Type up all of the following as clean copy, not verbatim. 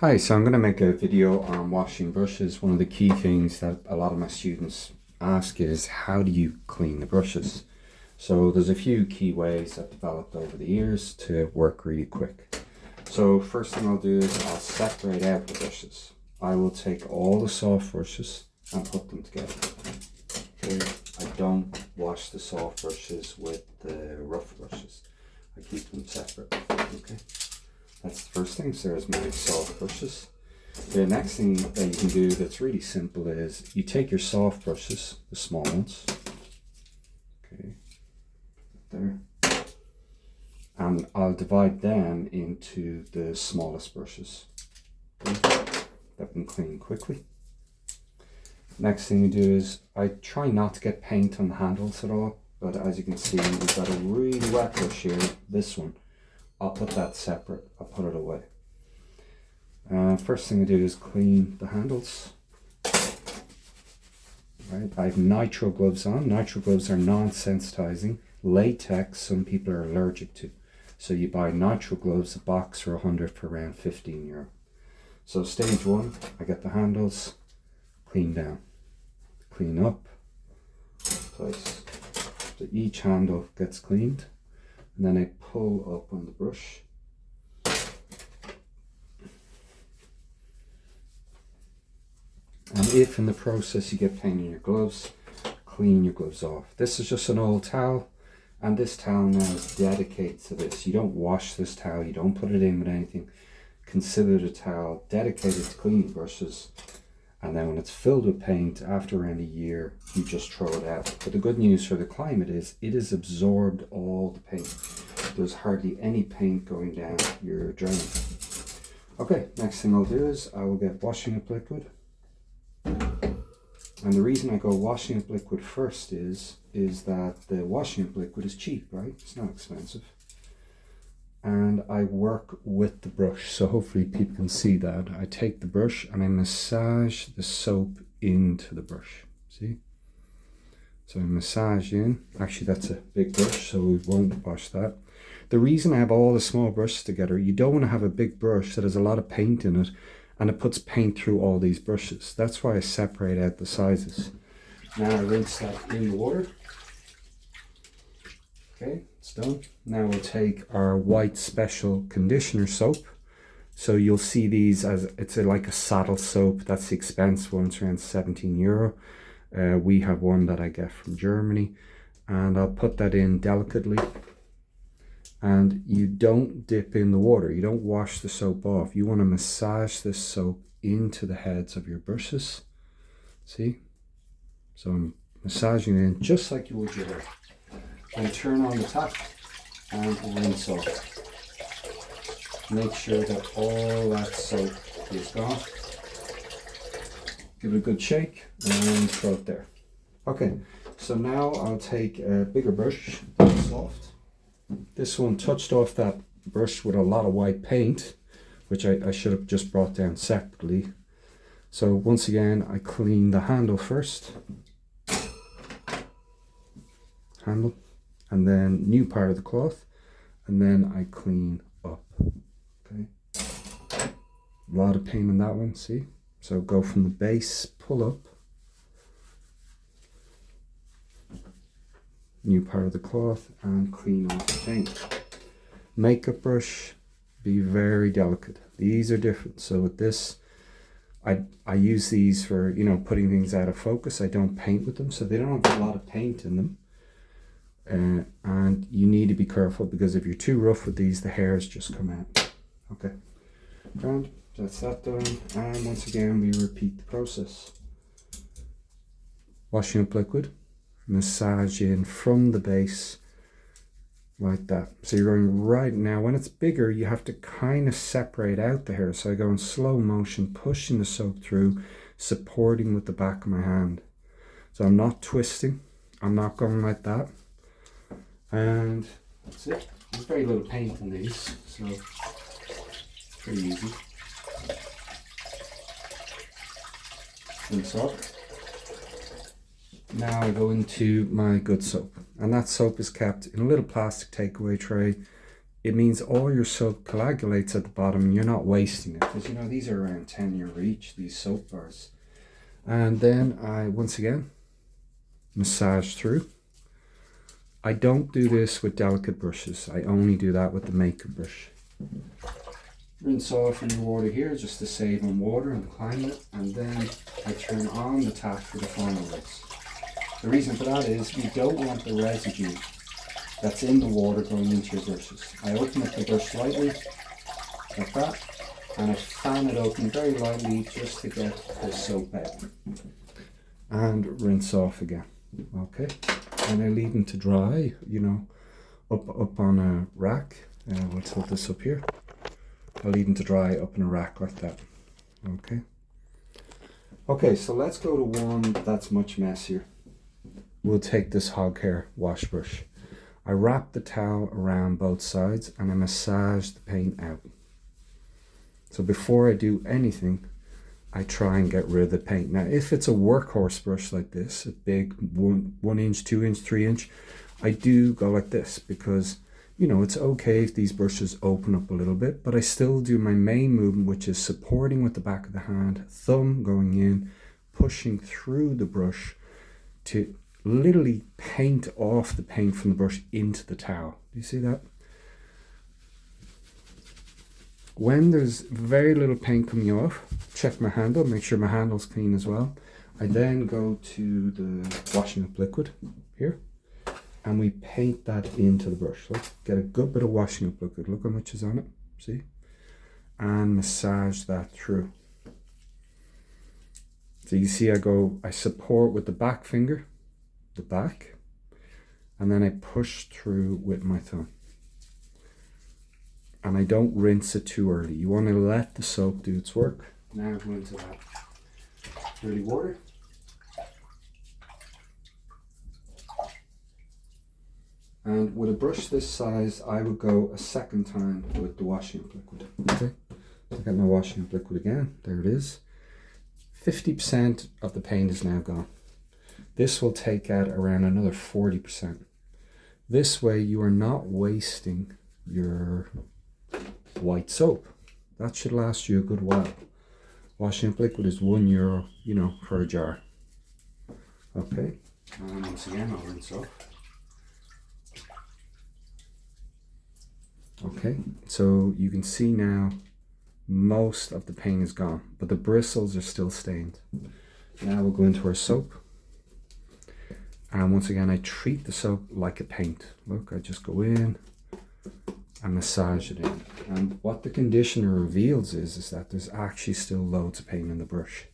Hi, so I'm going to make a video on washing brushes. One of the key things that a lot of my students ask is, how do you clean the brushes? So there's a few key ways I've developed over the years to work really quick. So first thing I'll do is I'll separate out the brushes. I will take all the soft brushes and put them together. Okay. I don't wash the soft brushes with the rough brushes. I keep them separate. Okay. That's the first thing. So there's my soft brushes. The next thing that you can do that's really simple is you take your soft brushes, the small ones, okay, there, and I'll divide them into the smallest brushes, okay, that can clean quickly. Next thing you do is I try not to get paint on the handles at all, but as you can see, we've got a really wet brush here, this one. I'll put that separate. I'll put it away. First thing I do is clean the handles. Right, I have nitrile gloves on. Nitrile gloves are non-sensitizing. Latex, some people are allergic to. So you buy nitrile gloves, a box for 100 for around €15. So stage one, I get the handles, clean down, clean up, place. So each handle gets cleaned. And then I pull up on the brush. And if in the process you get paint in your gloves, clean your gloves off. This is just an old towel, and this towel now is dedicated to this. You don't wash this towel, you don't put it in with anything. Consider the towel dedicated to cleaning brushes, and then when it's filled with paint, after around a year, you just throw it out. But the good news for the climate is it has absorbed all the paint. There's hardly any paint going down your drain. Okay, next thing I'll do is I will get washing up liquid. And the reason I go washing up liquid first is that the washing up liquid is cheap, right? It's not expensive. And I work with the brush, so hopefully people can see that. I take the brush and I massage the soap into the brush, see? So I massage in. Actually, that's a big brush, so we won't wash that. The reason I have all the small brushes together, you don't want to have a big brush that has a lot of paint in it and it puts paint through all these brushes. That's why I separate out the sizes. Now I rinse that in the water. Okay, it's done. Now we'll take our white special conditioner soap. So you'll see these as like a saddle soap. That's the expensive one. It's around €17. We have one that I get from Germany, and I'll put that in delicately. And you don't dip in the water. You don't wash the soap off. You want to massage this soap into the heads of your brushes. See? So I'm massaging it in just like you would your hair. And turn on the tap and rinse off. Make sure that all that soap is gone. Give it a good shake and throw it there. Okay, so now I'll take a bigger brush, soft. This one touched off that brush with a lot of white paint, which I should have just brought down separately. So once again, I clean the handle first. Handle. And then new part of the cloth, and then I clean up. Okay, a lot of paint on that one, see? So go from the base, pull up, new part of the cloth, and clean off the paint. Makeup brush, be very delicate. These are different. So with this, I use these for, you know, putting things out of focus. I don't paint with them, so they don't have a lot of paint in them. And you need to be careful, because if you're too rough with these, the hairs just come out. Okay, grand, that's that done. And once again, we repeat the process. Washing up liquid, massage in from the base like that. So you're going right now. When it's bigger, you have to kind of separate out the hair. So I go in slow motion, pushing the soap through, supporting with the back of my hand. So I'm not twisting, I'm not going like that. And that's it. There's very little paint on these, so it's pretty easy. Rinse off. Now I go into my good soap, and that soap is kept in a little plastic takeaway tray. it means all your soap coagulates at the bottom and you're not wasting it. Because you know, these are around 10 euro each, these soap bars. And then I, once again, massage through. I don't do this with delicate brushes. I only do that with the makeup brush. Rinse off in the water here just to save on water and climb it. And then I turn on the tap for the final rinse. The reason for that is you don't want the residue that's in the water going into your brushes. I open up the brush lightly, like that, and I fan it open very lightly just to get the soap out. And rinse off again. Okay, and I leave them to dry, you know, up on a rack. We'll tilt this up here. I'll leave them to dry up in a rack like that. Okay. Okay, so let's go to one that's much messier. We'll take this hog hair wash brush. I wrap the towel around both sides and I massage the paint out. So before I do anything, I try and get rid of the paint. Now, if it's a workhorse brush like this, a big 1 inch, 2 inch, 3 inch, I do go like this because, you know, it's okay if these brushes open up a little bit, but I still do my main movement, which is supporting with the back of the hand, thumb going in, pushing through the brush to literally paint off the paint from the brush into the towel. Do you see that? When there's very little paint coming off, check my handle, make sure my handle's clean as well. I then go to the washing up liquid here and we paint that into the brush. So get a good bit of washing up liquid. Look how much is on it, see? And massage that through. So you see I support with the back finger, the back, and then I push through with my thumb. And I don't rinse it too early. You want to let the soap do its work. Now go into that dirty water. And with a brush this size, I would go a second time with the washing up liquid. Okay, so I got my washing up liquid again. There it is. 50% of the paint is now gone. This will take out around another 40%. This way you are not wasting your white soap. That should last you a good while. Washing up liquid is €1, you know, for a jar. Okay, and once again I'll rinse off. Okay, so you can see now most of the paint is gone, but the bristles are still stained. Now we'll go into our soap. And once again, I treat the soap like a paint. Look, I just go in and massage it in. And what the conditioner reveals is that there's actually still loads of paint in the brush.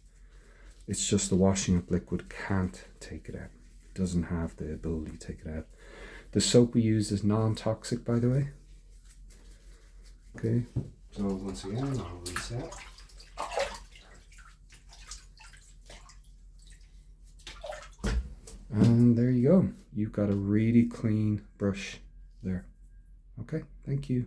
It's just the washing up liquid can't take it out. It doesn't have the ability to take it out. The soap we use is non-toxic, by the way. Okay, so once again, I'll reset. And there you go. You've got a really clean brush there. Okay, thank you.